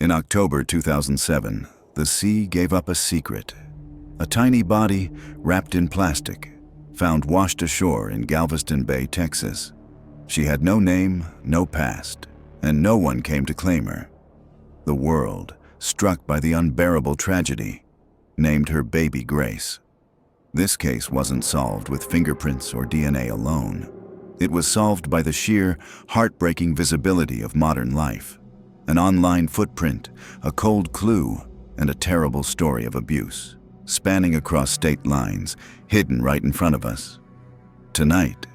In October 2007, the sea gave up a secret. A tiny body, wrapped in plastic, found washed ashore in Galveston Bay, Texas. She had no name, no past, and no one came to claim her. The world, struck by the unbearable tragedy, named her Baby Grace. This case wasn't solved with fingerprints or DNA alone. It was solved by the sheer, heartbreaking visibility of modern life. An online footprint, a cold clue, and a terrible story of abuse, spanning across state lines, hidden right in front of us. Tonight,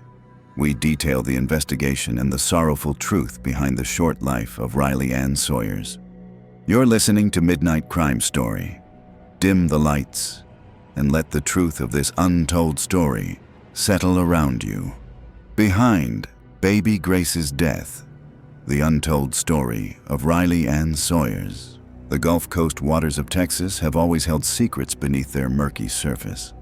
we detail the investigation and the sorrowful truth behind the short life of Riley Ann Sawyers. You're listening to Midnight Crime Story. Dim the lights, and let the truth of this untold story settle around you. Behind Baby Grace's death, the untold story of Riley Ann Sawyers. The Gulf Coast waters of Texas have always held secrets beneath their murky surface.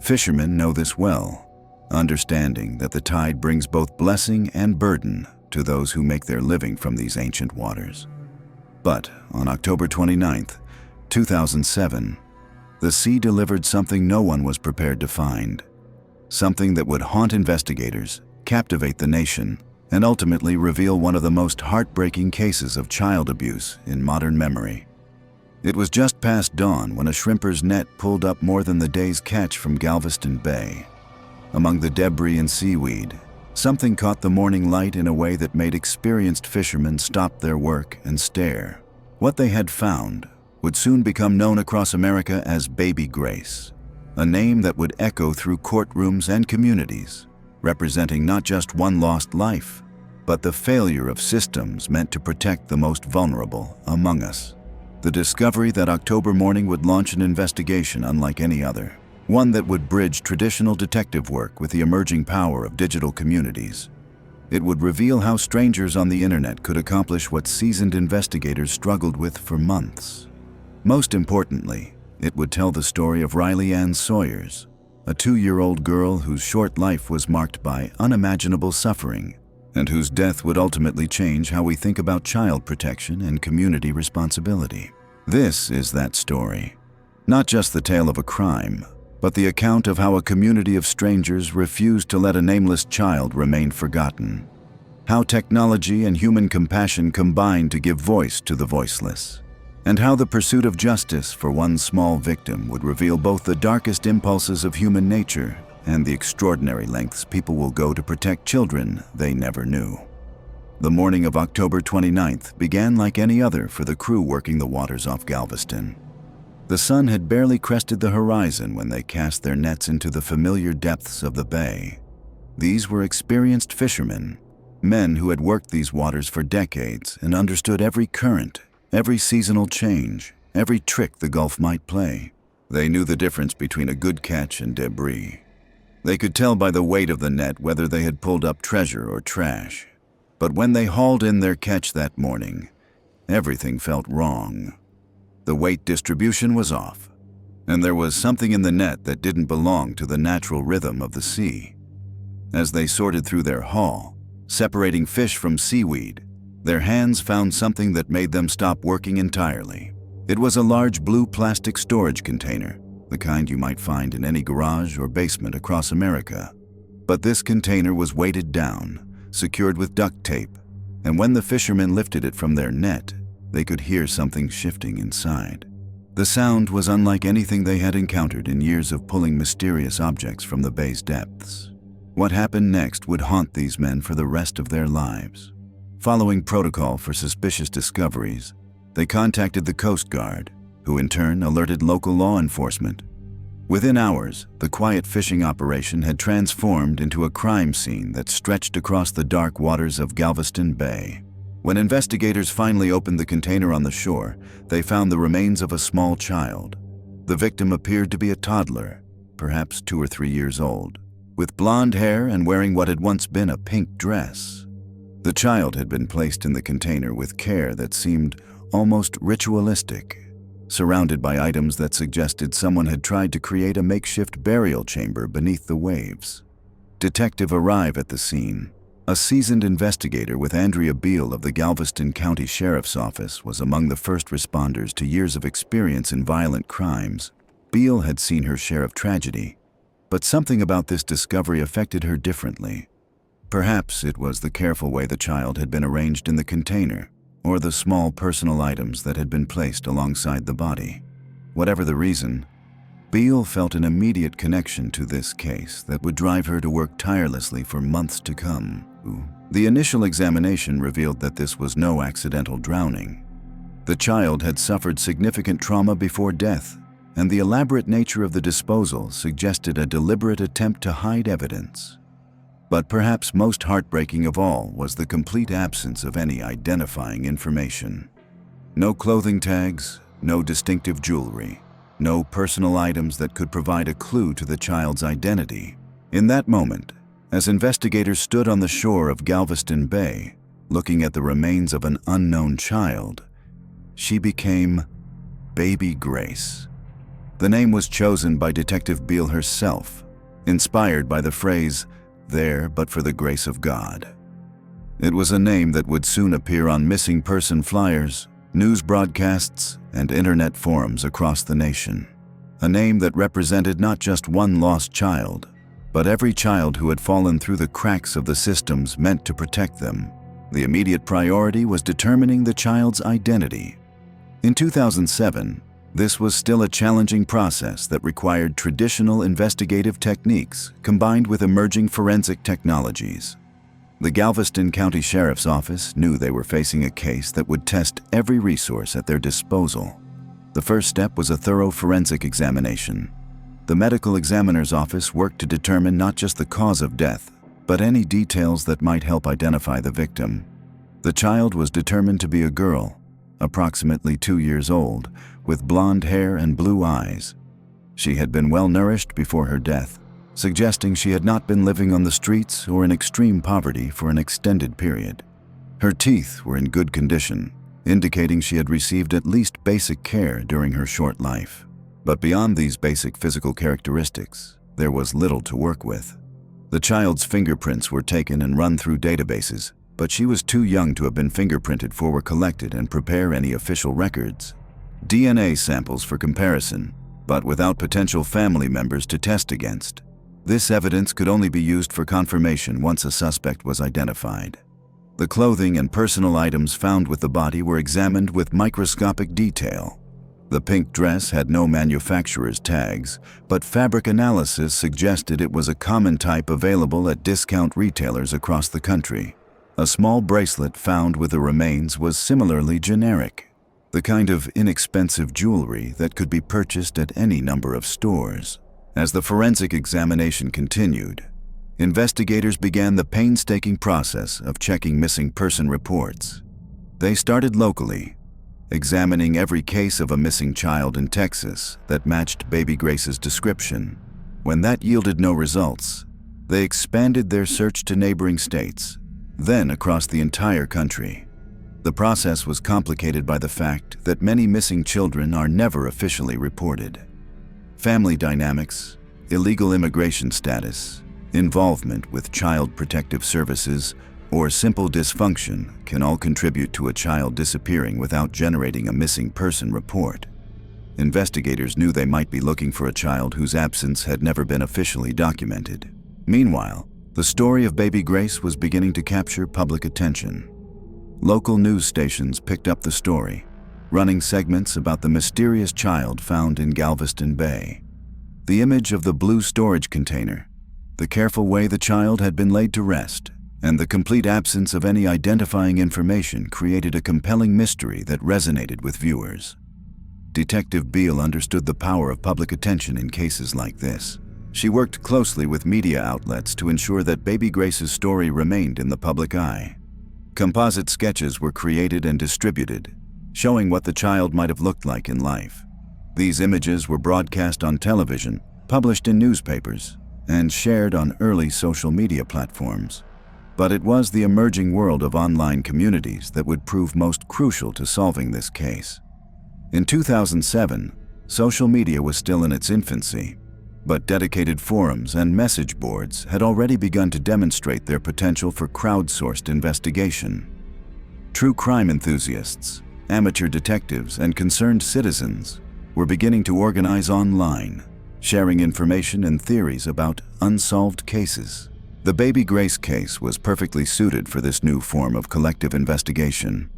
Fishermen know this well, understanding that the tide brings both blessing and burden to those who make their living from these ancient waters. But on October 29, 2007, the sea delivered something no one was prepared to find. Something that would haunt investigators, captivate the nation, and ultimately reveal one of the most heartbreaking cases of child abuse in modern memory. It was just past dawn when a shrimper's net pulled up more than the day's catch from Galveston Bay. Among the debris and seaweed, something caught the morning light in a way that made experienced fishermen stop their work and stare. What they had found would soon become known across America as Baby Grace, a name that would echo through courtrooms and communities, representing not just one lost life, but the failure of systems meant to protect the most vulnerable among us. The discovery that October morning would launch an investigation unlike any other, one that would bridge traditional detective work with the emerging power of digital communities. It would reveal how strangers on the internet could accomplish what seasoned investigators struggled with for months. Most importantly, it would tell the story of Riley Ann Sawyers, a 2-year-old girl whose short life was marked by unimaginable suffering, and whose death would ultimately change how we think about child protection and community responsibility. This is that story. Not just the tale of a crime, but the account of how a community of strangers refused to let a nameless child remain forgotten. How technology and human compassion combined to give voice to the voiceless. And how the pursuit of justice for one small victim would reveal both the darkest impulses of human nature and the extraordinary lengths people will go to protect children they never knew. The morning of October 29th began like any other for the crew working the waters off Galveston. The sun had barely crested the horizon when they cast their nets into the familiar depths of the bay. These were experienced fishermen, men who had worked these waters for decades and understood every current, every seasonal change, every trick the Gulf might play. They knew the difference between a good catch and debris. They could tell by the weight of the net whether they had pulled up treasure or trash. But when they hauled in their catch that morning, everything felt wrong. The weight distribution was off, and there was something in the net that didn't belong to the natural rhythm of the sea. As they sorted through their haul, separating fish from seaweed, their hands found something that made them stop working entirely. It was a large blue plastic storage container, the kind you might find in any garage or basement across America. But this container was weighted down, secured with duct tape, and when the fishermen lifted it from their net, they could hear something shifting inside. The sound was unlike anything they had encountered in years of pulling mysterious objects from the bay's depths. What happened next would haunt these men for the rest of their lives. Following protocol for suspicious discoveries, they contacted the Coast Guard, who in turn alerted local law enforcement. Within hours, the quiet fishing operation had transformed into a crime scene that stretched across the dark waters of Galveston Bay. When investigators finally opened the container on the shore, they found the remains of a small child. The victim appeared to be a toddler, perhaps 2 or 3 years old, with blonde hair and wearing what had once been a pink dress. The child had been placed in the container with care that seemed almost ritualistic, surrounded by items that suggested someone had tried to create a makeshift burial chamber beneath the waves. Detectives arrive at the scene, A seasoned investigator with Andrea Beal of the Galveston County Sheriff's Office was among the first responders to years of experience in violent crimes. Beal had seen her share of tragedy, but something about this discovery affected her differently. Perhaps it was the careful way the child had been arranged in the container, or the small personal items that had been placed alongside the body. Whatever the reason, Beal felt an immediate connection to this case that would drive her to work tirelessly for months to come. The initial examination revealed that this was no accidental drowning. The child had suffered significant trauma before death, and the elaborate nature of the disposal suggested a deliberate attempt to hide evidence. But perhaps most heartbreaking of all was the complete absence of any identifying information. No clothing tags, no distinctive jewelry, no personal items that could provide a clue to the child's identity. In that moment, as investigators stood on the shore of Galveston Bay, looking at the remains of an unknown child, she became Baby Grace. The name was chosen by Detective Beal herself, inspired by the phrase, "There but for the grace of God." It was a name that would soon appear on missing person flyers, news broadcasts, and internet forums across the nation. A name that represented not just one lost child, but every child who had fallen through the cracks of the systems meant to protect them. The immediate priority was determining the child's identity. In 2007, this was still a challenging process that required traditional investigative techniques combined with emerging forensic technologies. The Galveston County Sheriff's Office knew they were facing a case that would test every resource at their disposal. The first step was a thorough forensic examination. The medical examiner's office worked to determine not just the cause of death, but any details that might help identify the victim. The child was determined to be a girl, approximately 2 years old, with blonde hair and blue eyes. She had been well nourished before her death, suggesting she had not been living on the streets or in extreme poverty for an extended period. Her teeth were in good condition, indicating she had received at least basic care during her short life. But beyond these basic physical characteristics, there was little to work with. The child's fingerprints were taken and run through databases, but she was too young to have been fingerprinted for were collected and prepare any official records. DNA samples for comparison, but without potential family members to test against. This evidence could only be used for confirmation once a suspect was identified. The clothing and personal items found with the body were examined with microscopic detail. The pink dress had no manufacturer's tags, but fabric analysis suggested it was a common type available at discount retailers across the country. A small bracelet found with the remains was similarly generic, the kind of inexpensive jewelry that could be purchased at any number of stores. As the forensic examination continued, investigators began the painstaking process of checking missing person reports. They started locally, examining every case of a missing child in Texas that matched Baby Grace's description. When that yielded no results, they expanded their search to neighboring states, then across the entire country. The process was complicated by the fact that many missing children are never officially reported. Family dynamics, illegal immigration status, involvement with child protective services, or simple dysfunction can all contribute to a child disappearing without generating a missing person report. Investigators knew they might be looking for a child whose absence had never been officially documented. Meanwhile, the story of Baby Grace was beginning to capture public attention. Local news stations picked up the story, running segments about the mysterious child found in Galveston Bay. The image of the blue storage container, the careful way the child had been laid to rest, and the complete absence of any identifying information created a compelling mystery that resonated with viewers. Detective Beal understood the power of public attention in cases like this. She worked closely with media outlets to ensure that Baby Grace's story remained in the public eye. Composite sketches were created and distributed, showing what the child might have looked like in life. These images were broadcast on television, published in newspapers, and shared on early social media platforms. But it was the emerging world of online communities that would prove most crucial to solving this case. In 2007, social media was still in its infancy, But dedicated forums and message boards had already begun to demonstrate their potential for crowdsourced investigation. True crime enthusiasts, amateur detectives, and concerned citizens were beginning to organize online, sharing information and theories about unsolved cases. The Baby Grace case was perfectly suited for this new form of collective investigation.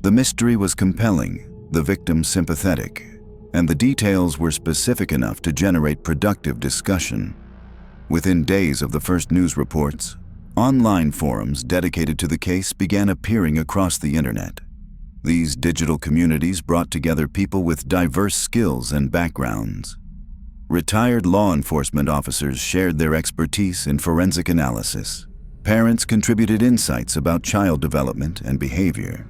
The mystery was compelling, the victim sympathetic, and the details were specific enough to generate productive discussion. Within days of the first news reports, online forums dedicated to the case began appearing across the internet. These digital communities brought together people with diverse skills and backgrounds. Retired law enforcement officers shared their expertise in forensic analysis. Parents contributed insights about child development and behavior.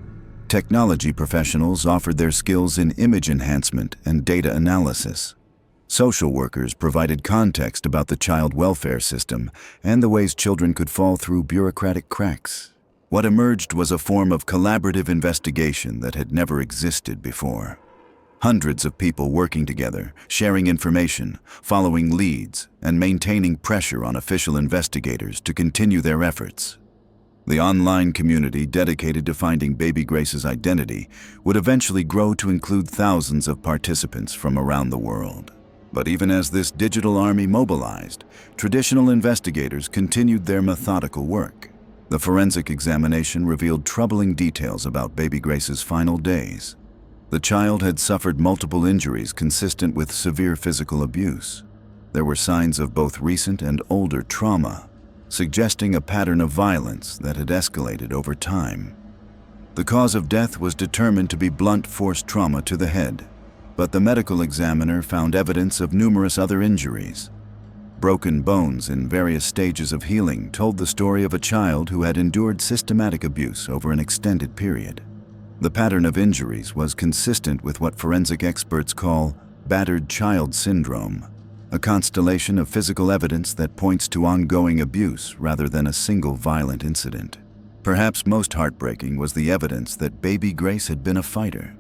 Technology professionals offered their skills in image enhancement and data analysis. Social workers provided context about the child welfare system and the ways children could fall through bureaucratic cracks. What emerged was a form of collaborative investigation that had never existed before. Hundreds of people working together, sharing information, following leads, and maintaining pressure on official investigators to continue their efforts. The online community dedicated to finding Baby Grace's identity would eventually grow to include thousands of participants from around the world. But even as this digital army mobilized, traditional investigators continued their methodical work. The forensic examination revealed troubling details about Baby Grace's final days. The child had suffered multiple injuries consistent with severe physical abuse. There were signs of both recent and older trauma, suggesting a pattern of violence that had escalated over time. The cause of death was determined to be blunt force trauma to the head, but the medical examiner found evidence of numerous other injuries. Broken bones in various stages of healing told the story of a child who had endured systematic abuse over an extended period. The pattern of injuries was consistent with what forensic experts call battered child syndrome, a constellation of physical evidence that points to ongoing abuse rather than a single violent incident. Perhaps most heartbreaking was the evidence that Baby Grace had been a fighter.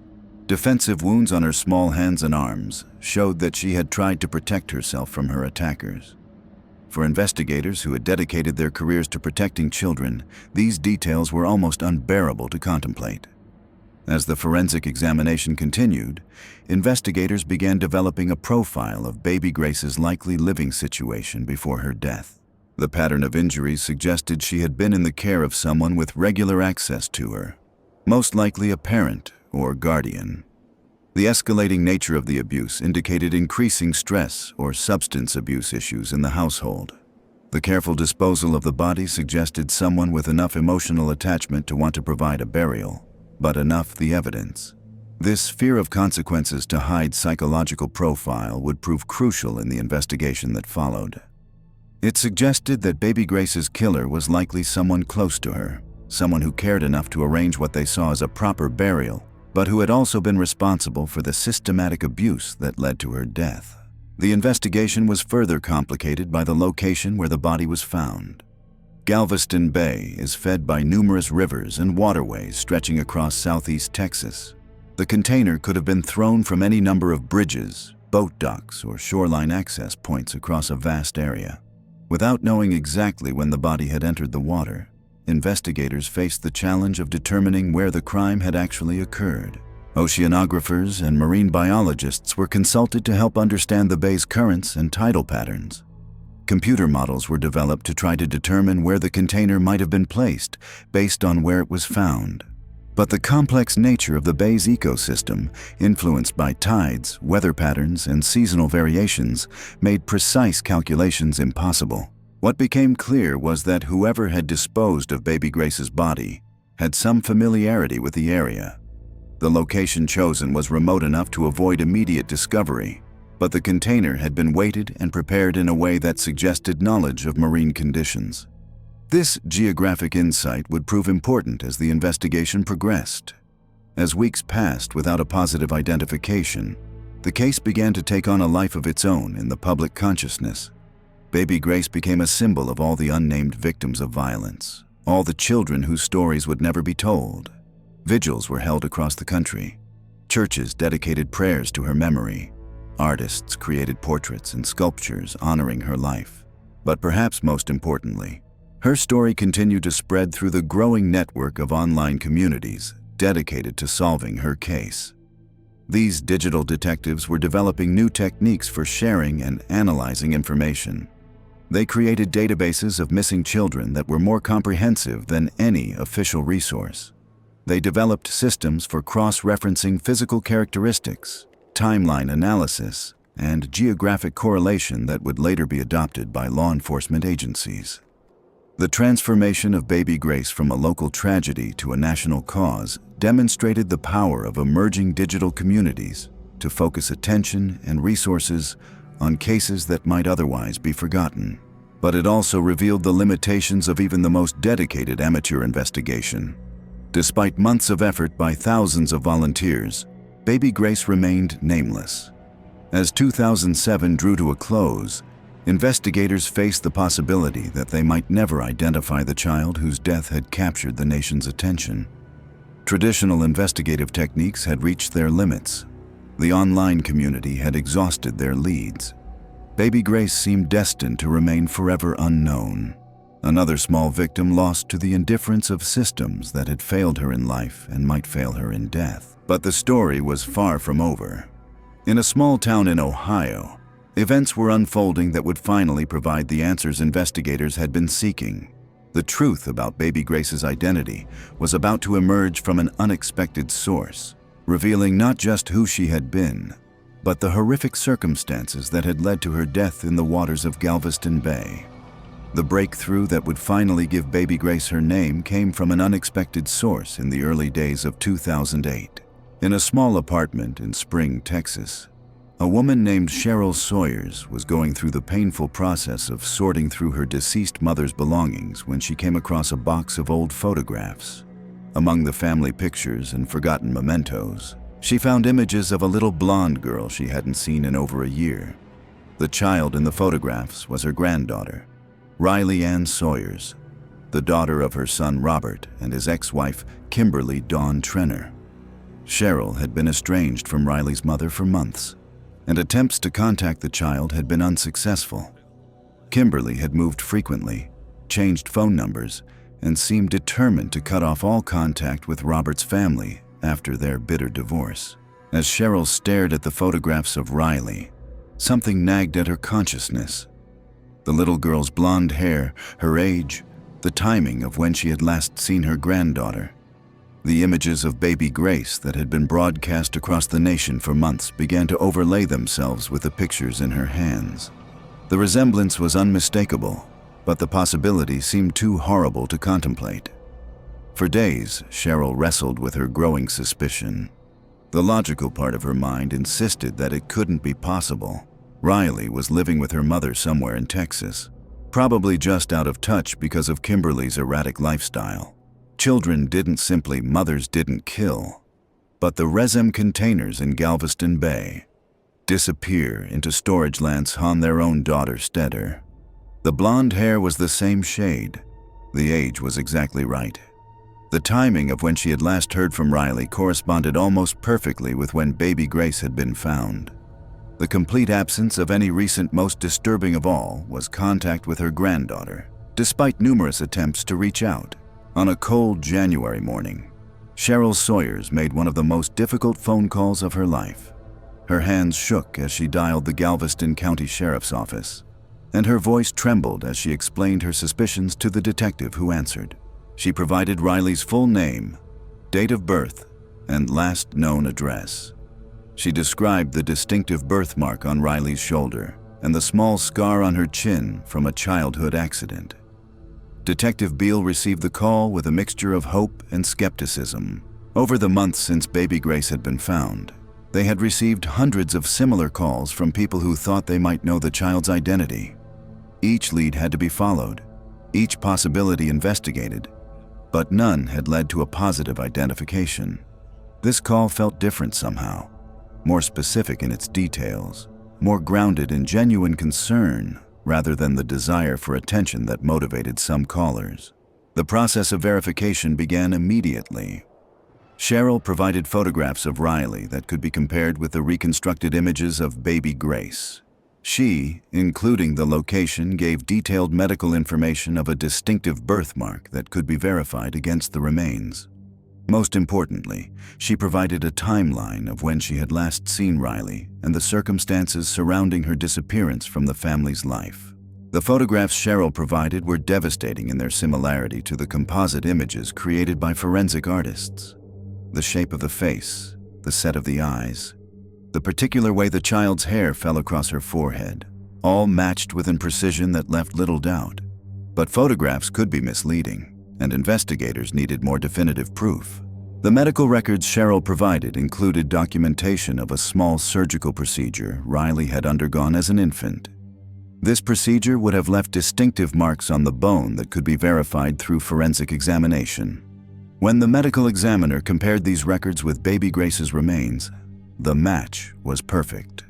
Defensive wounds on her small hands and arms showed that she had tried to protect herself from her attackers. For investigators who had dedicated their careers to protecting children, these details were almost unbearable to contemplate. As the forensic examination continued, investigators began developing a profile of Baby Grace's likely living situation before her death. The pattern of injuries suggested she had been in the care of someone with regular access to her, most likely a parent or guardian. The escalating nature of the abuse indicated increasing stress or substance abuse issues in the household. The careful disposal of the body suggested someone with enough emotional attachment to want to provide a burial, but enough the evidence. This fear of consequences to hide psychological profile would prove crucial in the investigation that followed. It suggested that Baby Grace's killer was likely someone close to her, someone who cared enough to arrange what they saw as a proper burial, but who had also been responsible for the systematic abuse that led to her death. The investigation was further complicated by the location where the body was found. Galveston Bay is fed by numerous rivers and waterways stretching across southeast Texas. The container could have been thrown from any number of bridges, boat docks, or shoreline access points across a vast area. Without knowing exactly when the body had entered the water, investigators faced the challenge of determining where the crime had actually occurred. Oceanographers and marine biologists were consulted to help understand the bay's currents and tidal patterns. Computer models were developed to try to determine where the container might have been placed based on where it was found. But the complex nature of the bay's ecosystem, influenced by tides, weather patterns, and seasonal variations, made precise calculations impossible. What became clear was that whoever had disposed of Baby Grace's body had some familiarity with the area. The location chosen was remote enough to avoid immediate discovery, but the container had been weighted and prepared in a way that suggested knowledge of marine conditions. This geographic insight would prove important as the investigation progressed. As weeks passed without a positive identification, the case began to take on a life of its own in the public consciousness. Baby Grace became a symbol of all the unnamed victims of violence, all the children whose stories would never be told. Vigils were held across the country. Churches dedicated prayers to her memory, Artists created portraits and sculptures honoring her life. But perhaps most importantly, her story continued to spread through the growing network of online communities dedicated to solving her case. These digital detectives were developing new techniques for sharing and analyzing information. They created databases of missing children that were more comprehensive than any official resource. They developed systems for cross-referencing physical characteristics, timeline analysis, and geographic correlation that would later be adopted by law enforcement agencies. The transformation of baby Grace from a local tragedy to a national cause demonstrated the power of emerging digital communities to focus attention and resources on cases that might otherwise be forgotten. But it also revealed the limitations of even the most dedicated amateur investigation. Despite months of effort by thousands of volunteers, baby Grace remained nameless. As 2007 drew to a close, investigators faced the possibility that they might never identify the child whose death had captured the nation's attention. Traditional investigative techniques had reached their limits. The online community had exhausted their leads. Baby Grace seemed destined to remain forever unknown. Another small victim lost to the indifference of systems that had failed her in life and might fail her in death. But the story was far from over. In a small town in Ohio, events were unfolding that would finally provide the answers investigators had been seeking. The truth about baby Grace's identity was about to emerge from an unexpected source, revealing not just who she had been, but the horrific circumstances that had led to her death in the waters of Galveston Bay. The breakthrough that would finally give baby Grace her name came from an unexpected source in the early days of 2008. In a small apartment in Spring, Texas, a woman named Cheryl Sawyers was going through the painful process of sorting through her deceased mother's belongings when she came across a box of old photographs. Among the family pictures and forgotten mementos, she found images of a little blonde girl she hadn't seen in over a year. The child in the photographs was her granddaughter, Riley Ann Sawyers, the daughter of her son Robert and his ex-wife Kimberly Trenor. Cheryl had been estranged from Riley's mother for months, and attempts to contact the child had been unsuccessful. Kimberly had moved frequently, changed phone numbers, and seemed determined to cut off all contact with Robert's family after their bitter divorce. As Cheryl stared at the photographs of Riley, something nagged at her consciousness. The little girl's blonde hair, her age, the timing of when she had last seen her granddaughter. The images of baby Grace that had been broadcast across the nation for months began to overlay themselves with the pictures in her hands. The resemblance was unmistakable, but the possibility seemed too horrible to contemplate. For days, Cheryl wrestled with her growing suspicion. The logical part of her mind insisted that it couldn't be possible. Riley was living with her mother somewhere in Texas, probably just out of touch because of Kimberly's erratic lifestyle. Children mothers didn't kill, but the resin containers in Galveston Bay disappear into storage lands on their own daughter Stetter. The blonde hair was the same shade. The age was exactly right. The timing of when she had last heard from Riley corresponded almost perfectly with when baby Grace had been found. The complete absence of any recent, most disturbing of all, was contact with her granddaughter, despite numerous attempts to reach out. On a cold January morning, Cheryl Sawyers made one of the most difficult phone calls of her life. Her hands shook as she dialed the Galveston County Sheriff's Office, and her voice trembled as she explained her suspicions to the detective who answered. She provided Riley's full name, date of birth, and last known address. She described the distinctive birthmark on Riley's shoulder and the small scar on her chin from a childhood accident. Detective Beale received the call with a mixture of hope and skepticism. Over the months since baby Grace had been found, they had received hundreds of similar calls from people who thought they might know the child's identity. Each lead had to be followed, each possibility investigated, but none had led to a positive identification. This call felt different somehow, more specific in its details, more grounded in genuine concern rather than the desire for attention that motivated some callers. The process of verification began immediately. Cheryl provided photographs of Riley that could be compared with the reconstructed images of baby Grace. She, including the location, gave detailed medical information of a distinctive birthmark that could be verified against the remains. Most importantly, she provided a timeline of when she had last seen Riley and the circumstances surrounding her disappearance from the family's life. The photographs Cheryl provided were devastating in their similarity to the composite images created by forensic artists. The shape of the face, the set of the eyes, the particular way the child's hair fell across her forehead, all matched with a precision that left little doubt. But photographs could be misleading, and investigators needed more definitive proof. The medical records Cheryl provided included documentation of a small surgical procedure Riley had undergone as an infant. This procedure would have left distinctive marks on the bone that could be verified through forensic examination. When the medical examiner compared these records with baby Grace's remains, the match was perfect.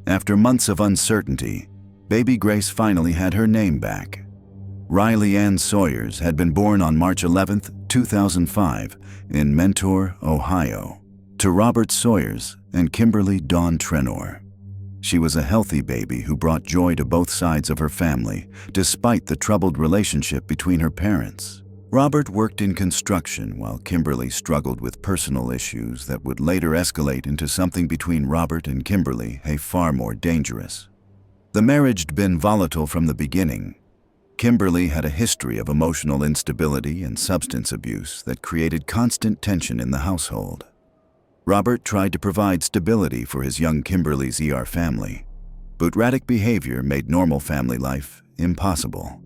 After months of uncertainty, baby Grace finally had her name back. Riley Ann Sawyers had been born on March 11, 2005, in Mentor, Ohio, to Robert Sawyers and Kimberly Trenor. She was a healthy baby who brought joy to both sides of her family, despite the troubled relationship between her parents. Robert worked in construction while Kimberly struggled with personal issues that would later escalate into something between Robert and Kimberly, far more dangerous. The marriage had been volatile from the beginning. Kimberly had a history of emotional instability and substance abuse that created constant tension in the household. Robert tried to provide stability for his young Kimberly's family, but erratic behavior made normal family life impossible.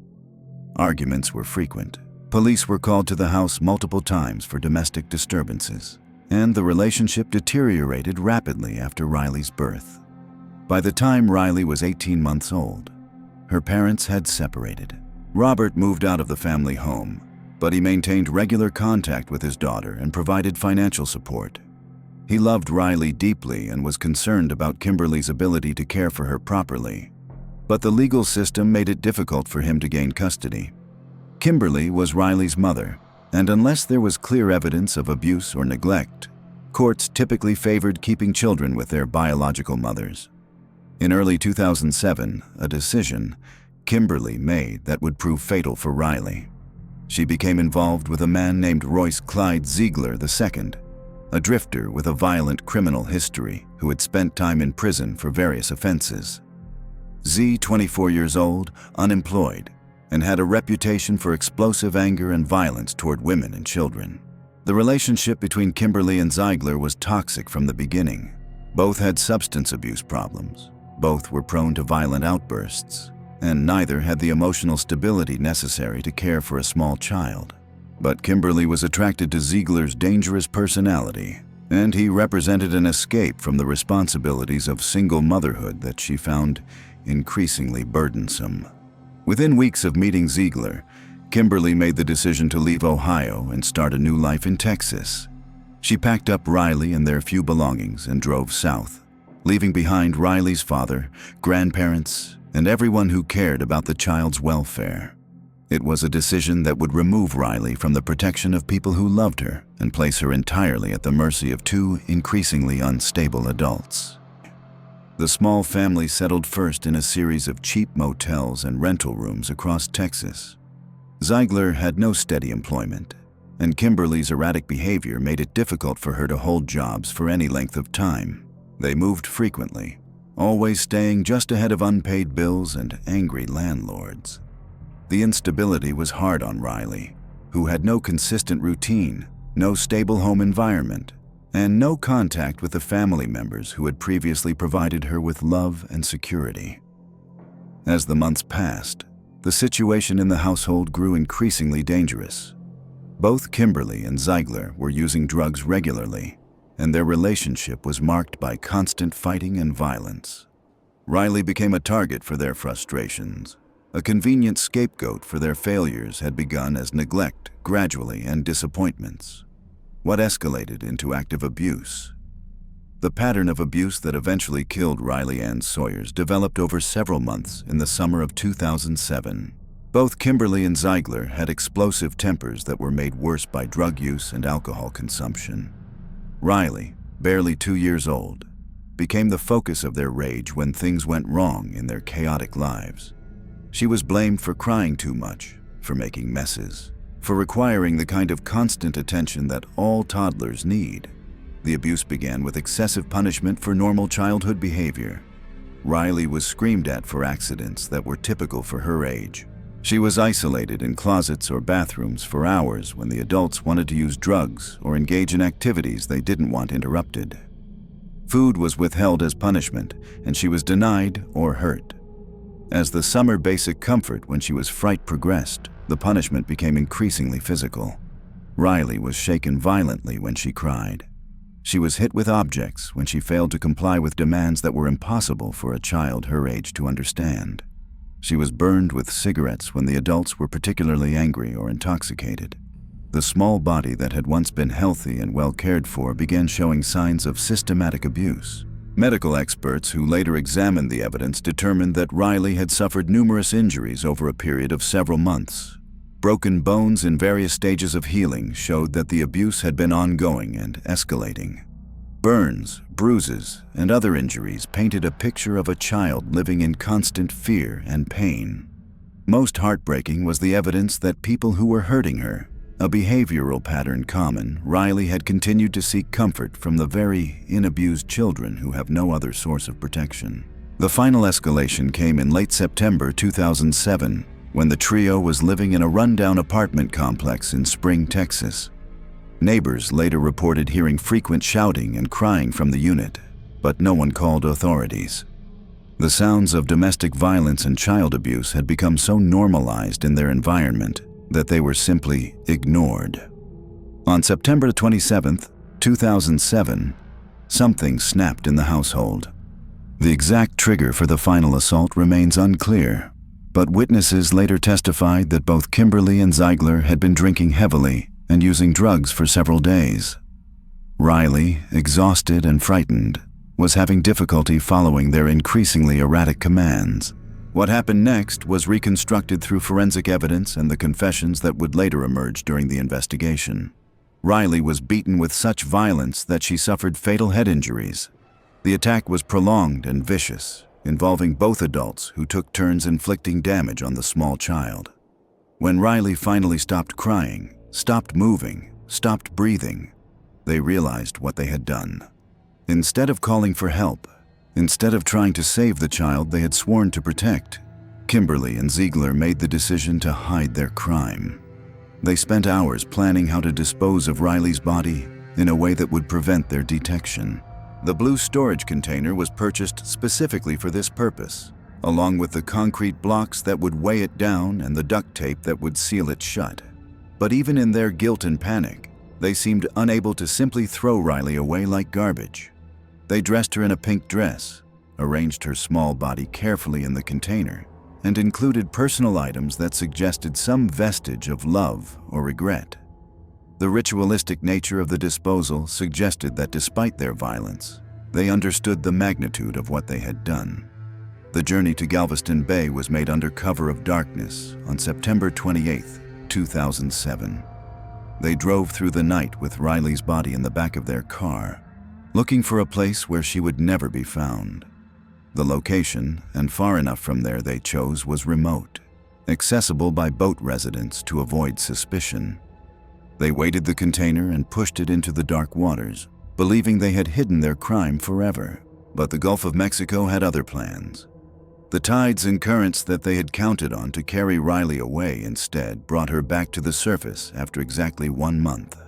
Arguments were frequent. Police were called to the house multiple times for domestic disturbances, and the relationship deteriorated rapidly after Riley's birth. By the time Riley was 18 months old, her parents had separated. Robert moved out of the family home, but he maintained regular contact with his daughter and provided financial support. He loved Riley deeply and was concerned about Kimberly's ability to care for her properly, but the legal system made it difficult for him to gain custody. Kimberly was Riley's mother, and unless there was clear evidence of abuse or neglect, courts typically favored keeping children with their biological mothers. In early 2007, a decision Kimberly made that would prove fatal for Riley. She became involved with a man named Royce Zeigler II, a drifter with a violent criminal history who had spent time in prison for various offenses. Z, 24 years old, unemployed, and had a reputation for explosive anger and violence toward women and children. The relationship between Kimberly and Zeigler was toxic from the beginning. Both had substance abuse problems, both were prone to violent outbursts, and neither had the emotional stability necessary to care for a small child. But Kimberly was attracted to Zeigler's dangerous personality, and he represented an escape from the responsibilities of single motherhood that she found increasingly burdensome. Within weeks of meeting Zeigler, Kimberly made the decision to leave Ohio and start a new life in Texas. She packed up Riley and their few belongings and drove south, leaving behind Riley's father, grandparents, and everyone who cared about the child's welfare. It was a decision that would remove Riley from the protection of people who loved her and place her entirely at the mercy of two increasingly unstable adults. The small family settled first in a series of cheap motels and rental rooms across Texas. Zeigler had no steady employment, and Kimberly's erratic behavior made it difficult for her to hold jobs for any length of time. They moved frequently, always staying just ahead of unpaid bills and angry landlords. The instability was hard on Riley, who had no consistent routine, no stable home environment, and no contact with the family members who had previously provided her with love and security. As the months passed, the situation in the household grew increasingly dangerous. Both Kimberly and Zeigler were using drugs regularly, and their relationship was marked by constant fighting and violence. Riley became a target for their frustrations. A convenient scapegoat for their failures had begun as neglect, gradually, and disappointments. What escalated into active abuse? The pattern of abuse that eventually killed Riley Ann Sawyers developed over several months in the summer of 2007. Both Kimberly and Zeigler had explosive tempers that were made worse by drug use and alcohol consumption. Riley, barely 2 years old, became the focus of their rage when things went wrong in their chaotic lives. She was blamed for crying too much, for making messes, for requiring the kind of constant attention that all toddlers need. The abuse began with excessive punishment for normal childhood behavior. Riley was screamed at for accidents that were typical for her age. She was isolated in closets or bathrooms for hours when the adults wanted to use drugs or engage in activities they didn't want interrupted. Food was withheld as punishment, and she was denied or hurt. As the summer basic comfort when she was fright progressed, the punishment became increasingly physical. Riley was shaken violently when she cried. She was hit with objects when she failed to comply with demands that were impossible for a child her age to understand. She was burned with cigarettes when the adults were particularly angry or intoxicated. The small body that had once been healthy and well cared for began showing signs of systematic abuse. Medical experts who later examined the evidence determined that Riley had suffered numerous injuries over a period of several months. Broken bones in various stages of healing showed that the abuse had been ongoing and escalating. Burns, bruises, and other injuries painted a picture of a child living in constant fear and pain. Most heartbreaking was the evidence that people who were hurting her, a behavioral pattern common, Riley had continued to seek comfort from the very inabused children who have no other source of protection. The final escalation came in late September 2007, when the trio was living in a rundown apartment complex in Spring, Texas. Neighbors later reported hearing frequent shouting and crying from the unit, but no one called authorities. The sounds of domestic violence and child abuse had become so normalized in their environment that they were simply ignored. On September 27, 2007, something snapped in the household. The exact trigger for the final assault remains unclear, but witnesses later testified that both Kimberly and Zeigler had been drinking heavily and using drugs for several days. Riley, exhausted and frightened, was having difficulty following their increasingly erratic commands. What happened next was reconstructed through forensic evidence and the confessions that would later emerge during the investigation. Riley was beaten with such violence that she suffered fatal head injuries. The attack was prolonged and vicious, involving both adults who took turns inflicting damage on the small child. When Riley finally stopped crying, stopped moving, stopped breathing, they realized what they had done. Instead of calling for help, instead of trying to save the child they had sworn to protect, Kimberly and Zeigler made the decision to hide their crime. They spent hours planning how to dispose of Riley's body in a way that would prevent their detection. The blue storage container was purchased specifically for this purpose, along with the concrete blocks that would weigh it down and the duct tape that would seal it shut. But even in their guilt and panic, they seemed unable to simply throw Riley away like garbage. They dressed her in a pink dress, arranged her small body carefully in the container, and included personal items that suggested some vestige of love or regret. The ritualistic nature of the disposal suggested that despite their violence, they understood the magnitude of what they had done. The journey to Galveston Bay was made under cover of darkness on September 28, 2007. They drove through the night with Riley's body in the back of their car, looking for a place where she would never be found. The location, and far enough from there they chose, was remote, accessible by boat residents to avoid suspicion. They weighted the container and pushed it into the dark waters, believing they had hidden their crime forever. But the Gulf of Mexico had other plans. The tides and currents that they had counted on to carry Riley away instead brought her back to the surface after exactly 1 month.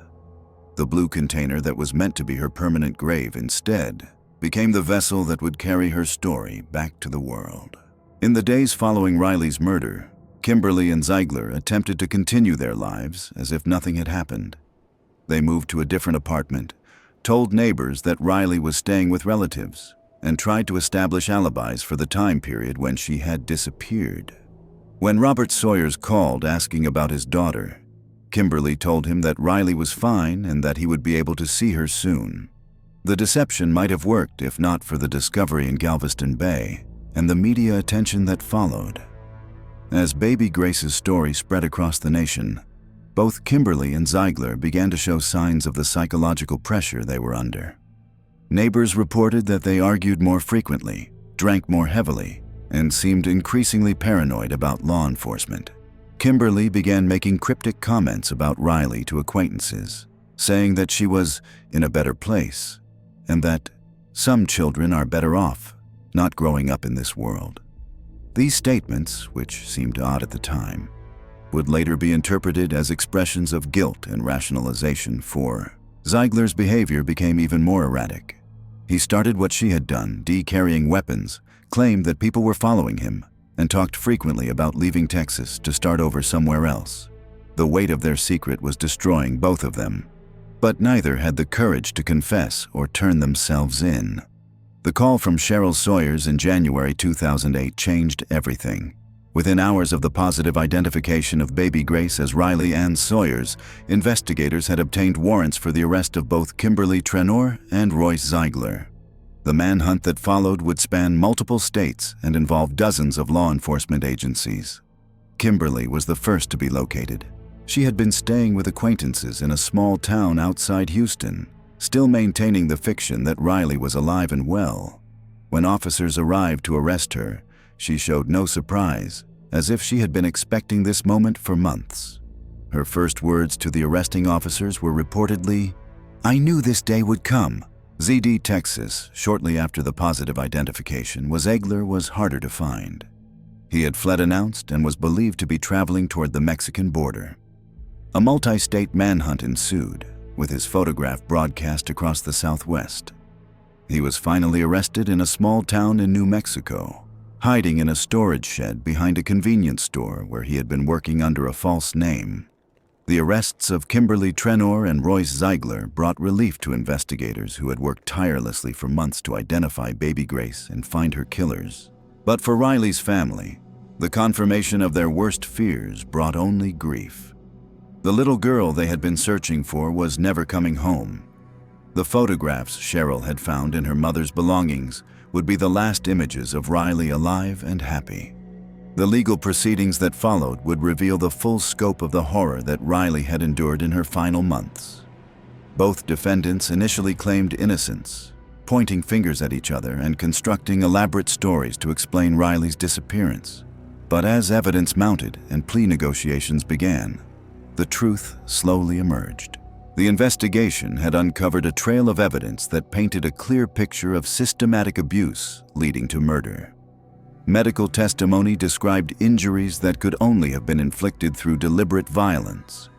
The blue container that was meant to be her permanent grave instead became the vessel that would carry her story back to the world. In the days following Riley's murder, Kimberly and Zeigler attempted to continue their lives as if nothing had happened. They moved to a different apartment, told neighbors that Riley was staying with relatives, and tried to establish alibis for the time period when she had disappeared. When Robert Sawyers called asking about his daughter, Kimberly told him that Riley was fine and that he would be able to see her soon. The deception might have worked if not for the discovery in Galveston Bay and the media attention that followed. As baby Grace's story spread across the nation, both Kimberly and Zeigler began to show signs of the psychological pressure they were under. Neighbors reported that they argued more frequently, drank more heavily, and seemed increasingly paranoid about law enforcement. Kimberly began making cryptic comments about Riley to acquaintances, saying that she was in a better place, and that some children are better off not growing up in this world. These statements, which seemed odd at the time, would later be interpreted as expressions of guilt and rationalization for Zeigler's behavior became even more erratic. He started what she had done, carrying weapons, claimed that people were following him, and talked frequently about leaving Texas to start over somewhere else. The weight of their secret was destroying both of them, but neither had the courage to confess or turn themselves in. The call from Cheryl Sawyers in January 2008 changed everything. Within hours of the positive identification of baby Grace as Riley Ann Sawyers, investigators had obtained warrants for the arrest of both Kimberly Trenor and Royce Zeigler. The manhunt that followed would span multiple states and involve dozens of law enforcement agencies. Kimberly was the first to be located. She had been staying with acquaintances in a small town outside Houston, still maintaining the fiction that Riley was alive and well. When officers arrived to arrest her, she showed no surprise, as if she had been expecting this moment for months. Her first words to the arresting officers were reportedly, "I knew this day would come." ZD, Texas, shortly after the positive identification, Zeigler was harder to find. He had fled unannounced and was believed to be traveling toward the Mexican border. A multi-state manhunt ensued, with his photograph broadcast across the Southwest. He was finally arrested in a small town in New Mexico, hiding in a storage shed behind a convenience store where he had been working under a false name. The arrests of Kimberly Trenor and Royce Zeigler brought relief to investigators who had worked tirelessly for months to identify baby Grace and find her killers. But for Riley's family, the confirmation of their worst fears brought only grief. The little girl they had been searching for was never coming home. The photographs Cheryl had found in her mother's belongings would be the last images of Riley alive and happy. The legal proceedings that followed would reveal the full scope of the horror that Riley had endured in her final months. Both defendants initially claimed innocence, pointing fingers at each other and constructing elaborate stories to explain Riley's disappearance. But as evidence mounted and plea negotiations began, the truth slowly emerged. The investigation had uncovered a trail of evidence that painted a clear picture of systematic abuse leading to murder. Medical testimony described injuries that could only have been inflicted through deliberate violence.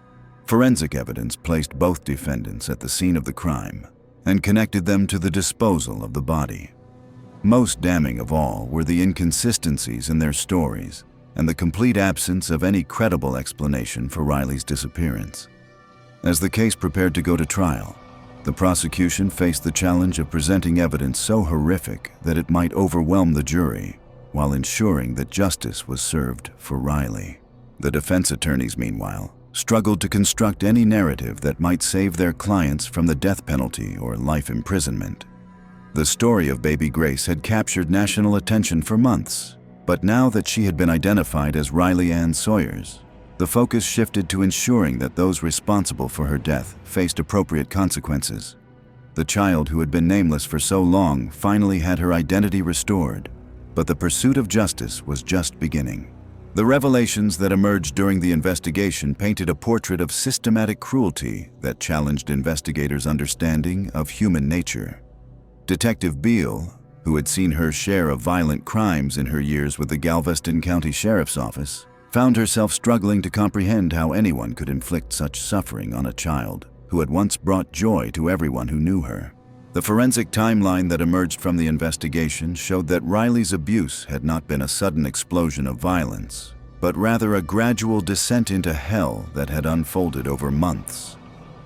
Forensic evidence placed both defendants at the scene of the crime and connected them to the disposal of the body. Most damning of all were the inconsistencies in their stories and the complete absence of any credible explanation for Riley's disappearance. As the case prepared to go to trial, the prosecution faced the challenge of presenting evidence so horrific that it might overwhelm the jury, while ensuring that justice was served for Riley. The defense attorneys, meanwhile, struggled to construct any narrative that might save their clients from the death penalty or life imprisonment. The story of baby Grace had captured national attention for months, but now that she had been identified as Riley Ann Sawyers, the focus shifted to ensuring that those responsible for her death faced appropriate consequences. The child who had been nameless for so long finally had her identity restored, but the pursuit of justice was just beginning. The revelations that emerged during the investigation painted a portrait of systematic cruelty that challenged investigators' understanding of human nature. Detective Beale, who had seen her share of violent crimes in her years with the Galveston County Sheriff's Office, found herself struggling to comprehend how anyone could inflict such suffering on a child who had once brought joy to everyone who knew her. The forensic timeline that emerged from the investigation showed that Riley's abuse had not been a sudden explosion of violence, but rather a gradual descent into hell that had unfolded over months.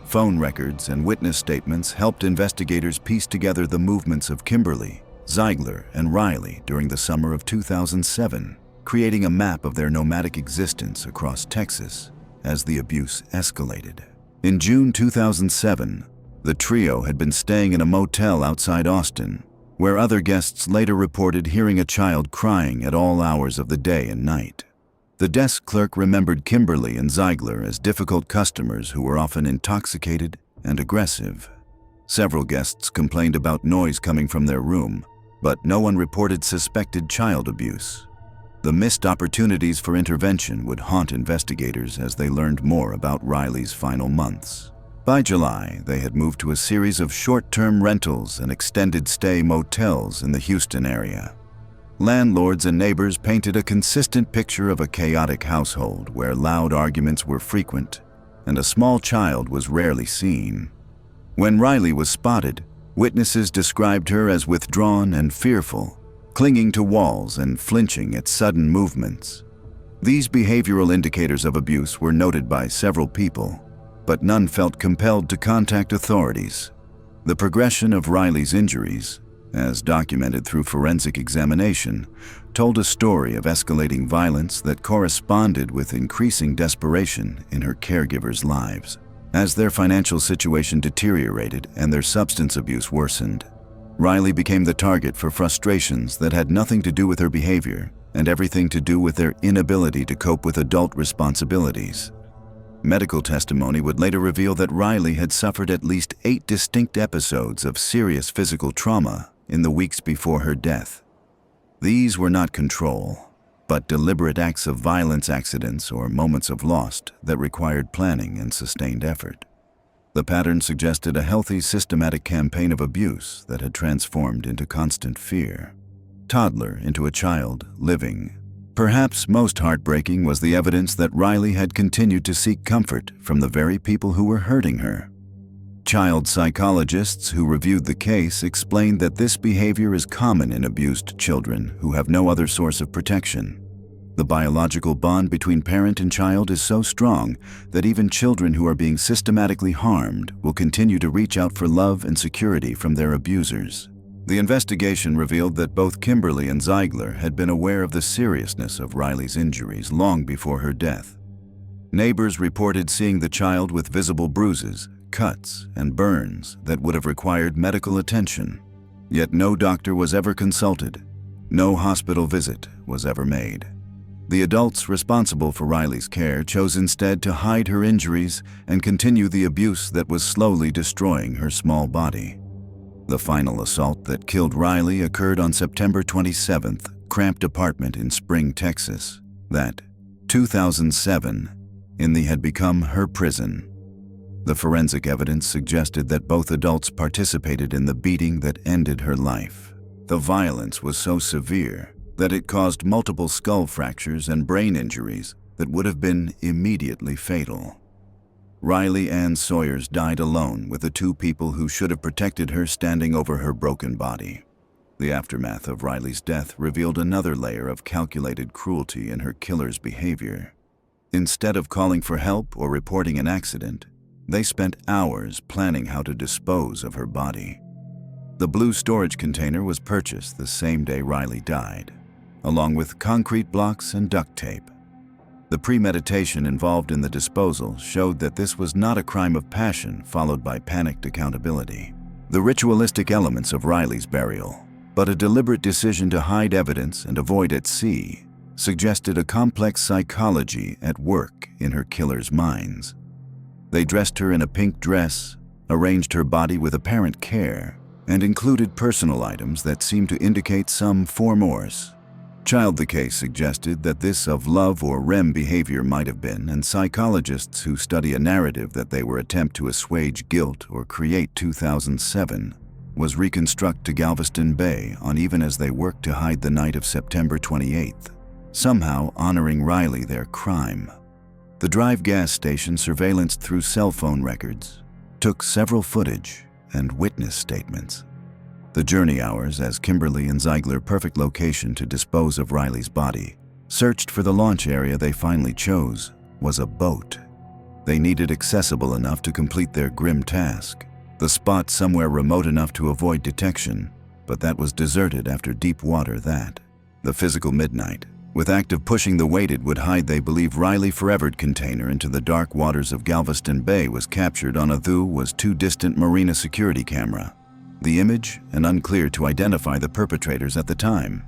Phone records and witness statements helped investigators piece together the movements of Kimberly, Zeigler, and Riley during the summer of 2007, creating a map of their nomadic existence across Texas as the abuse escalated. In June 2007, the trio had been staying in a motel outside Austin, where other guests later reported hearing a child crying at all hours of the day and night. The desk clerk remembered Kimberly and Zeigler as difficult customers who were often intoxicated and aggressive. Several guests complained about noise coming from their room, but no one reported suspected child abuse. The missed opportunities for intervention would haunt investigators as they learned more about Riley's final months. By July, they had moved to a series of short-term rentals and extended-stay motels in the Houston area. Landlords and neighbors painted a consistent picture of a chaotic household where loud arguments were frequent and a small child was rarely seen. When Riley was spotted, witnesses described her as withdrawn and fearful, clinging to walls and flinching at sudden movements. These behavioral indicators of abuse were noted by several people, but none felt compelled to contact authorities. The progression of Riley's injuries, as documented through forensic examination, told a story of escalating violence that corresponded with increasing desperation in her caregivers' lives. As their financial situation deteriorated and their substance abuse worsened, Riley became the target for frustrations that had nothing to do with her behavior and everything to do with their inability to cope with adult responsibilities. Medical testimony would later reveal that Riley had suffered at least 8 distinct episodes of serious physical trauma in the weeks before her death. These were not control, but deliberate acts of violence, accidents, or moments of loss that required planning and sustained effort. The pattern suggested a healthy, systematic campaign of abuse that had transformed into constant fear. Toddler into a child, living. Perhaps most heartbreaking was the evidence that Riley had continued to seek comfort from the very people who were hurting her. Child psychologists who reviewed the case explained that this behavior is common in abused children who have no other source of protection. The biological bond between parent and child is so strong that even children who are being systematically harmed will continue to reach out for love and security from their abusers. The investigation revealed that both Kimberly and Zeigler had been aware of the seriousness of Riley's injuries long before her death. Neighbors reported seeing the child with visible bruises, cuts, and burns that would have required medical attention. Yet no doctor was ever consulted. No hospital visit was ever made. The adults responsible for Riley's care chose instead to hide her injuries and continue the abuse that was slowly destroying her small body. The final assault that killed Riley occurred on September 27th, cramped apartment in Spring, Texas. That, 2007, had become her prison. The forensic evidence suggested that both adults participated in the beating that ended her life. The violence was so severe that it caused multiple skull fractures and brain injuries that would have been immediately fatal. Riley Ann Sawyers died alone with the 2 people who should have protected her standing over her broken body. The aftermath of Riley's death revealed another layer of calculated cruelty in her killer's behavior. Instead of calling for help or reporting an accident, they spent hours planning how to dispose of her body. The blue storage container was purchased the same day Riley died, along with concrete blocks and duct tape. The premeditation involved in the disposal showed that this was not a crime of passion followed by panicked accountability. The ritualistic elements of Riley's burial, but a deliberate decision to hide evidence and avoid at sea, suggested a complex psychology at work in her killer's minds. They dressed her in a pink dress, arranged her body with apparent care, and included personal items that seemed to indicate some remorse. The case suggested that this of love or REM behavior might have been, and psychologists who study a narrative that they were attempt to assuage guilt or create 2007 was reconstruct to Galveston Bay on even as they worked to hide the night of September 28th, somehow honoring Riley their crime. The Drive gas station surveillanced through cell phone records, took several footage and witness statements. The journey hours as Kimberly and Zeigler perfect location to dispose of Riley's body, searched for the launch area they finally chose, was a boat. They needed accessible enough to complete their grim task, the spot somewhere remote enough to avoid detection, but that was deserted after deep water that. The physical midnight, with active pushing the weighted would hide they believe Riley forevered container into the dark waters of Galveston Bay was captured on a too distant marina security camera. The image, and unclear to identify the perpetrators at the time.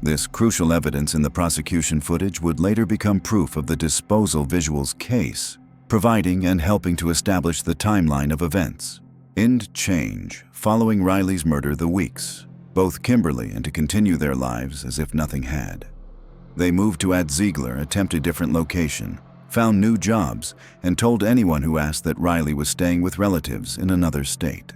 This crucial evidence in the prosecution footage would later become proof of the disposal visuals case, providing and helping to establish the timeline of events. End change following Riley's murder the Weeks, both Kimberly and to continue their lives as if nothing had. They moved to Zeigler, attempted a different location, found new jobs, and told anyone who asked that Riley was staying with relatives in another state.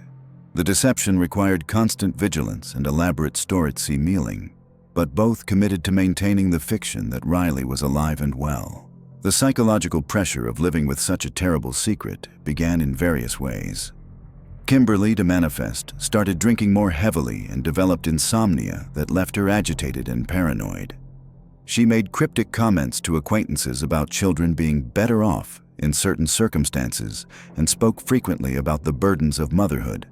The deception required constant vigilance and elaborate story-mealing, but both committed to maintaining the fiction that Riley was alive and well. The psychological pressure of living with such a terrible secret began in various ways. Kimberly, to manifest, started drinking more heavily and developed insomnia that left her agitated and paranoid. She made cryptic comments to acquaintances about children being better off in certain circumstances and spoke frequently about the burdens of motherhood.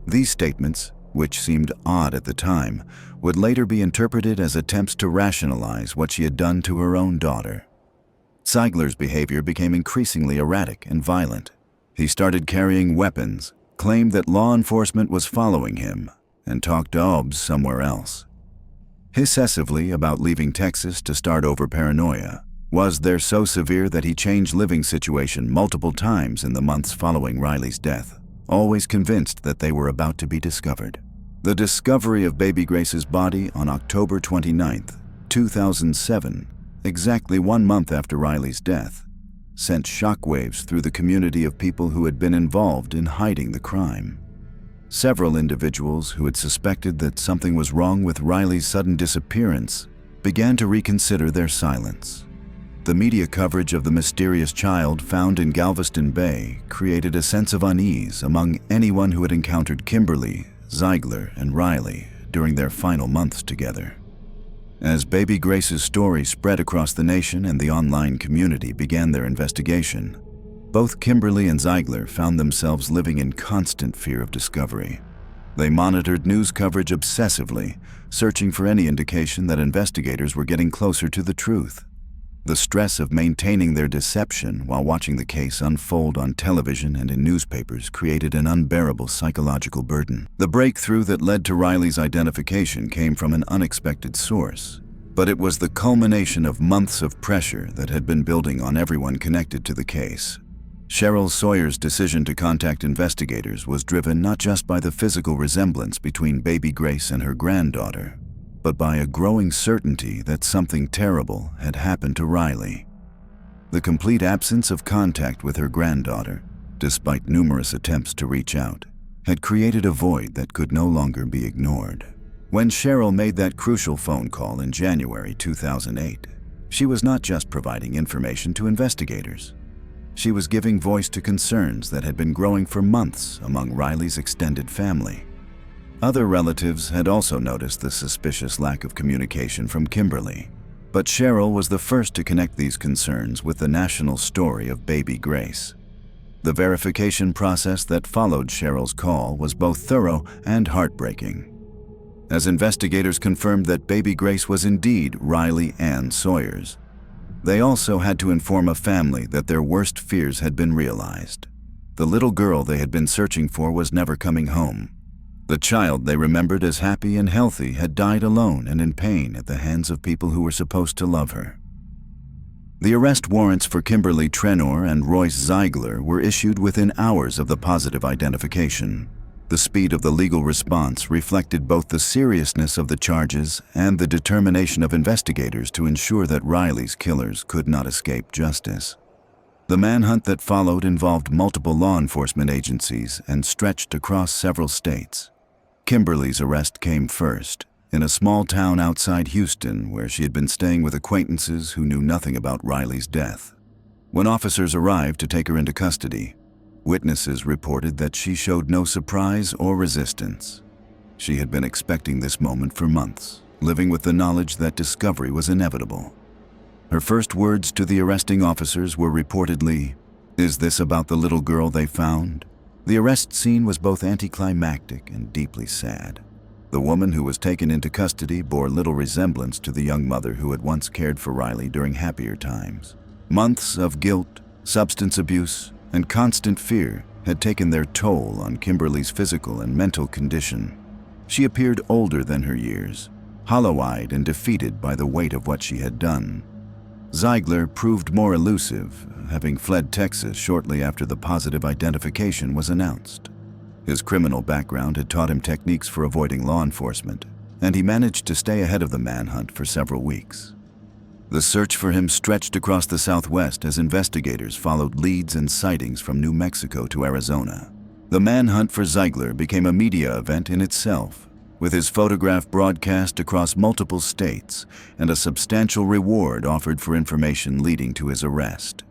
These statements, which seemed odd at the time, would later be interpreted as attempts to rationalize what she had done to her own daughter. Zeigler's behavior became increasingly erratic and violent. He started carrying weapons, claimed that law enforcement was following him, and talked to Obbs somewhere else. Hissessively about leaving Texas to start over paranoia was there so severe that he changed living situation multiple times in the months following Riley's death, always convinced that they were about to be discovered. The discovery of baby Grace's body on October 29, 2007, exactly 1 month after Riley's death, sent shockwaves through the community of people who had been involved in hiding the crime. Several individuals who had suspected that something was wrong with Riley's sudden disappearance began to reconsider their silence. The media coverage of the mysterious child found in Galveston Bay created a sense of unease among anyone who had encountered Kimberly, Zeigler, and Riley during their final months together. As baby Grace's story spread across the nation and the online community began their investigation, both Kimberly and Zeigler found themselves living in constant fear of discovery. They monitored news coverage obsessively, searching for any indication that investigators were getting closer to the truth. The stress of maintaining their deception while watching the case unfold on television and in newspapers created an unbearable psychological burden. The breakthrough that led to Riley's identification came from an unexpected source, but it was the culmination of months of pressure that had been building on everyone connected to the case. Cheryl Sawyer's decision to contact investigators was driven not just by the physical resemblance between baby Grace and her granddaughter, but by a growing certainty that something terrible had happened to Riley. The complete absence of contact with her granddaughter, despite numerous attempts to reach out, had created a void that could no longer be ignored. When Cheryl made that crucial phone call in January 2008, she was not just providing information to investigators. She was giving voice to concerns that had been growing for months among Riley's extended family. Other relatives had also noticed the suspicious lack of communication from Kimberly, but Cheryl was the first to connect these concerns with the national story of baby Grace. The verification process that followed Cheryl's call was both thorough and heartbreaking, as investigators confirmed that baby Grace was indeed Riley Ann Sawyers. They also had to inform a family that their worst fears had been realized. The little girl they had been searching for was never coming home. The child they remembered as happy and healthy had died alone and in pain at the hands of people who were supposed to love her. The arrest warrants for Kimberly Trenor and Royce Zeigler were issued within hours of the positive identification. The speed of the legal response reflected both the seriousness of the charges and the determination of investigators to ensure that Riley's killers could not escape justice. The manhunt that followed involved multiple law enforcement agencies and stretched across several states. Kimberly's arrest came first, in a small town outside Houston where she had been staying with acquaintances who knew nothing about Riley's death. When officers arrived to take her into custody, witnesses reported that she showed no surprise or resistance. She had been expecting this moment for months, living with the knowledge that discovery was inevitable. Her first words to the arresting officers were reportedly, "Is this about the little girl they found?" The arrest scene was both anticlimactic and deeply sad. The woman who was taken into custody bore little resemblance to the young mother who had once cared for Riley during happier times. Months of guilt, substance abuse, and constant fear had taken their toll on Kimberly's physical and mental condition. She appeared older than her years, hollow-eyed and defeated by the weight of what she had done. Zeigler proved more elusive, having fled Texas shortly after the positive identification was announced. His criminal background had taught him techniques for avoiding law enforcement, and he managed to stay ahead of the manhunt for several weeks. The search for him stretched across the Southwest as investigators followed leads and sightings from New Mexico to Arizona. The manhunt for Zeigler became a media event in itself, with his photograph broadcast across multiple states and a substantial reward offered for information leading to his arrest.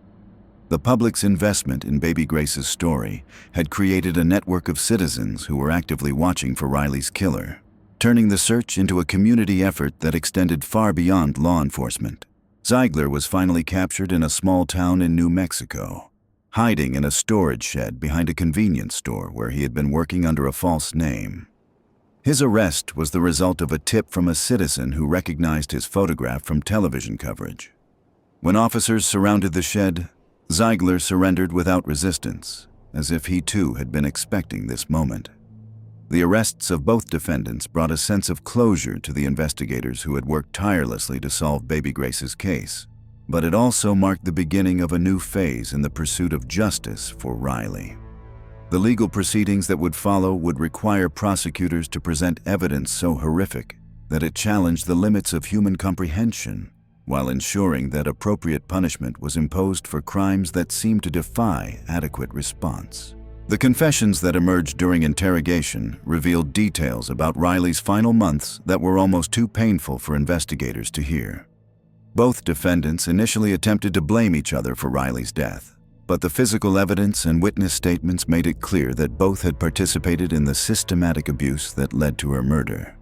The public's investment in Baby Grace's story had created a network of citizens who were actively watching for Riley's killer, turning the search into a community effort that extended far beyond law enforcement. Zeigler was finally captured in a small town in New Mexico, hiding in a storage shed behind a convenience store where he had been working under a false name. His arrest was the result of a tip from a citizen who recognized his photograph from television coverage. When officers surrounded the shed, Zeigler surrendered without resistance, as if he too had been expecting this moment. The arrests of both defendants brought a sense of closure to the investigators who had worked tirelessly to solve Baby Grace's case, but it also marked the beginning of a new phase in the pursuit of justice for Riley. The legal proceedings that would follow would require prosecutors to present evidence so horrific that it challenged the limits of human comprehension, while ensuring that appropriate punishment was imposed for crimes that seemed to defy adequate response. The confessions that emerged during interrogation revealed details about Riley's final months that were almost too painful for investigators to hear. Both defendants initially attempted to blame each other for Riley's death, but the physical evidence and witness statements made it clear that both had participated in the systematic abuse that led to her murder.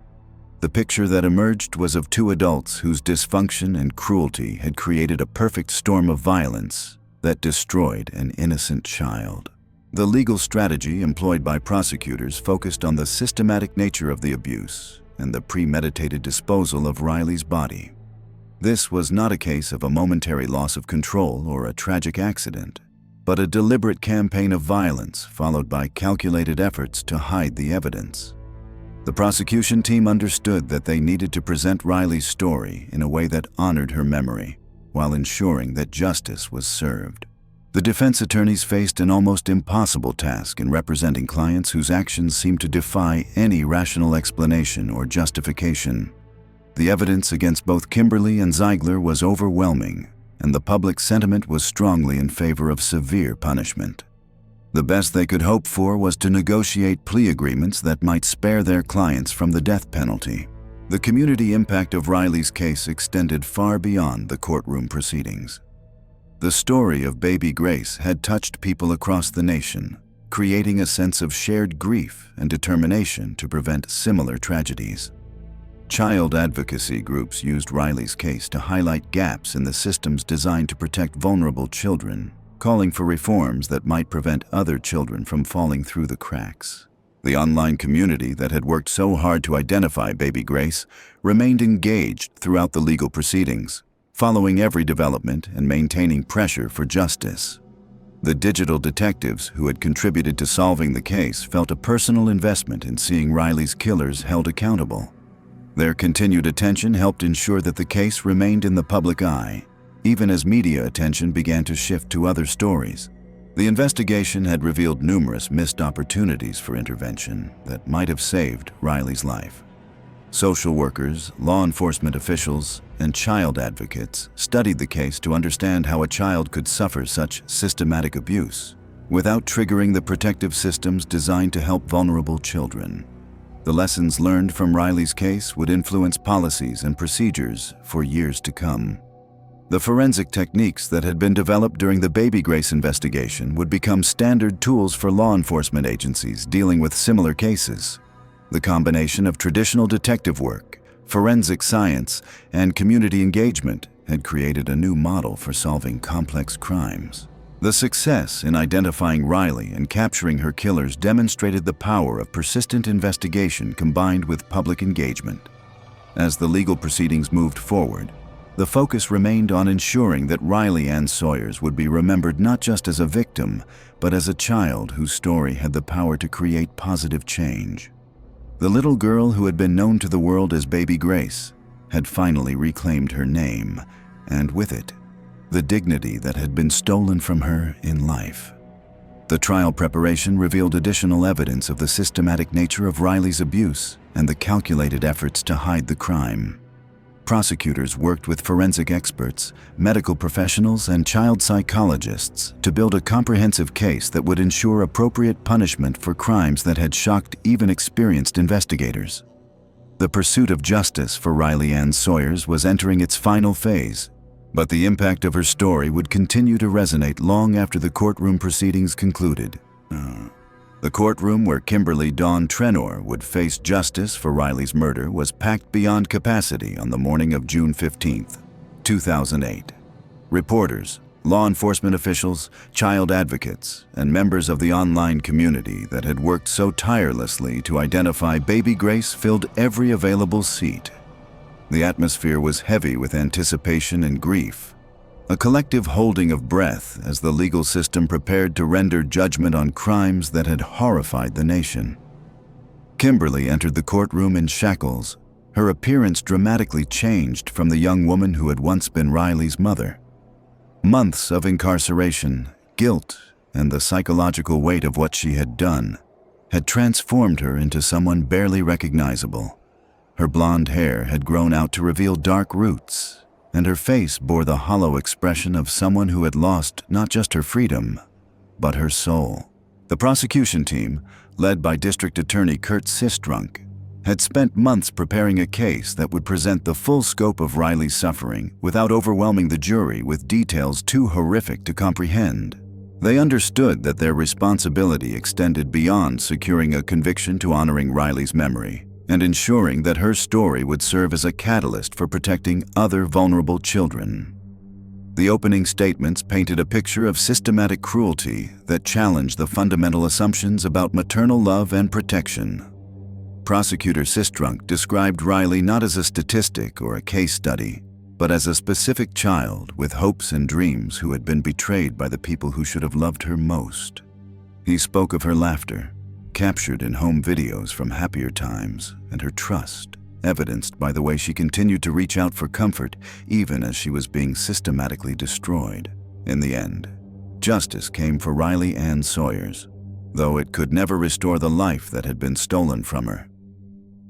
The picture that emerged was of two adults whose dysfunction and cruelty had created a perfect storm of violence that destroyed an innocent child. The legal strategy employed by prosecutors focused on the systematic nature of the abuse and the premeditated disposal of Riley's body. This was not a case of a momentary loss of control or a tragic accident, but a deliberate campaign of violence followed by calculated efforts to hide the evidence. The prosecution team understood that they needed to present Riley's story in a way that honored her memory, while ensuring that justice was served. The defense attorneys faced an almost impossible task in representing clients whose actions seemed to defy any rational explanation or justification. The evidence against both Kimberly and Zeigler was overwhelming, and the public sentiment was strongly in favor of severe punishment. The best they could hope for was to negotiate plea agreements that might spare their clients from the death penalty. The community impact of Riley's case extended far beyond the courtroom proceedings. The story of Baby Grace had touched people across the nation, creating a sense of shared grief and determination to prevent similar tragedies. Child advocacy groups used Riley's case to highlight gaps in the systems designed to protect vulnerable children, calling for reforms that might prevent other children from falling through the cracks. The online community that had worked so hard to identify Baby Grace remained engaged throughout the legal proceedings, following every development and maintaining pressure for justice. The digital detectives who had contributed to solving the case felt a personal investment in seeing Riley's killers held accountable. Their continued attention helped ensure that the case remained in the public eye, even as media attention began to shift to other stories. The investigation had revealed numerous missed opportunities for intervention that might have saved Riley's life. Social workers, law enforcement officials, and child advocates studied the case to understand how a child could suffer such systematic abuse without triggering the protective systems designed to help vulnerable children. The lessons learned from Riley's case would influence policies and procedures for years to come. The forensic techniques that had been developed during the Baby Grace investigation would become standard tools for law enforcement agencies dealing with similar cases. The combination of traditional detective work, forensic science, and community engagement had created a new model for solving complex crimes. The success in identifying Riley and capturing her killers demonstrated the power of persistent investigation combined with public engagement. As the legal proceedings moved forward, the focus remained on ensuring that Riley Ann Sawyers would be remembered not just as a victim, but as a child whose story had the power to create positive change. The little girl who had been known to the world as Baby Grace had finally reclaimed her name, and with it, the dignity that had been stolen from her in life. The trial preparation revealed additional evidence of the systematic nature of Riley's abuse and the calculated efforts to hide the crime. Prosecutors worked with forensic experts, medical professionals, and child psychologists to build a comprehensive case that would ensure appropriate punishment for crimes that had shocked even experienced investigators. The pursuit of justice for Riley Ann Sawyers was entering its final phase, but the impact of her story would continue to resonate long after the courtroom proceedings concluded. The courtroom where Kimberly Trenor would face justice for Riley's murder was packed beyond capacity on the morning of June 15, 2008. Reporters, law enforcement officials, child advocates, and members of the online community that had worked so tirelessly to identify Baby Grace filled every available seat. The atmosphere was heavy with anticipation and grief, a collective holding of breath as the legal system prepared to render judgment on crimes that had horrified the nation. Kimberly entered the courtroom in shackles, her appearance dramatically changed from the young woman who had once been Riley's mother. Months of incarceration, guilt, and the psychological weight of what she had done had transformed her into someone barely recognizable. Her blonde hair had grown out to reveal dark roots, and her face bore the hollow expression of someone who had lost not just her freedom, but her soul. The prosecution team, led by District Attorney Kurt Sistrunk, had spent months preparing a case that would present the full scope of Riley's suffering without overwhelming the jury with details too horrific to comprehend. They understood that their responsibility extended beyond securing a conviction to honoring Riley's memory and ensuring that her story would serve as a catalyst for protecting other vulnerable children. The opening statements painted a picture of systematic cruelty that challenged the fundamental assumptions about maternal love and protection. Prosecutor Sistrunk described Riley not as a statistic or a case study, but as a specific child with hopes and dreams who had been betrayed by the people who should have loved her most. He spoke of her laughter, captured in home videos from happier times, and her trust, evidenced by the way she continued to reach out for comfort even as she was being systematically destroyed. In the end, justice came for Riley Ann Sawyers, though it could never restore the life that had been stolen from her.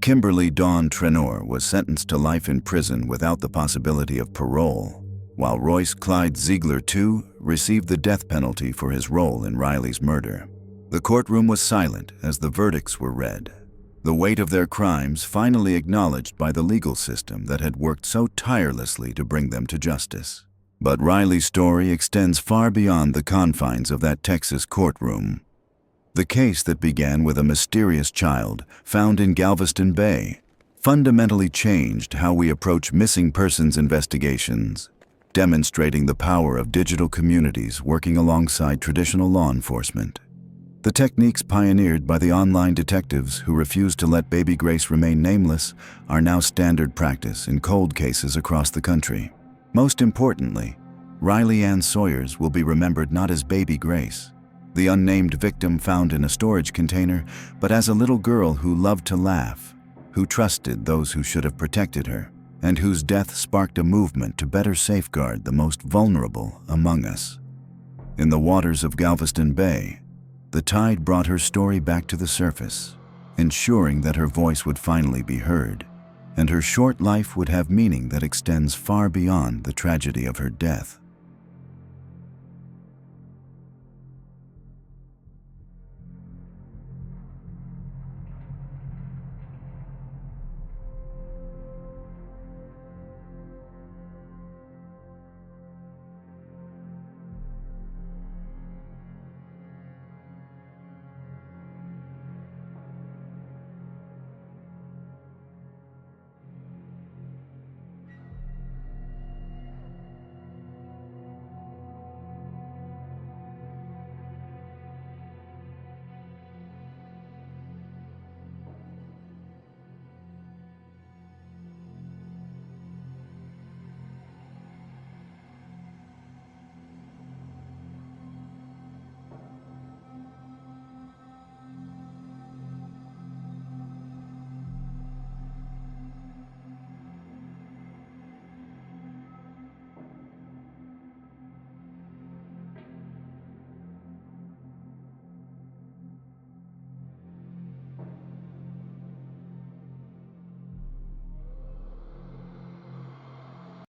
Kimberly Trenor was sentenced to life in prison without the possibility of parole, while Royce Zeigler II received the death penalty for his role in Riley's murder. The courtroom was silent as the verdicts were read, the weight of their crimes finally acknowledged by the legal system that had worked so tirelessly to bring them to justice. But Riley's story extends far beyond the confines of that Texas courtroom. The case that began with a mysterious child found in Galveston Bay fundamentally changed how we approach missing persons investigations, demonstrating the power of digital communities working alongside traditional law enforcement. The techniques pioneered by the online detectives who refused to let Baby Grace remain nameless are now standard practice in cold cases across the country. Most importantly, Riley Ann Sawyers will be remembered not as Baby Grace, the unnamed victim found in a storage container, but as a little girl who loved to laugh, who trusted those who should have protected her, and whose death sparked a movement to better safeguard the most vulnerable among us. In the waters of Galveston Bay, the tide brought her story back to the surface, ensuring that her voice would finally be heard, and her short life would have meaning that extends far beyond the tragedy of her death.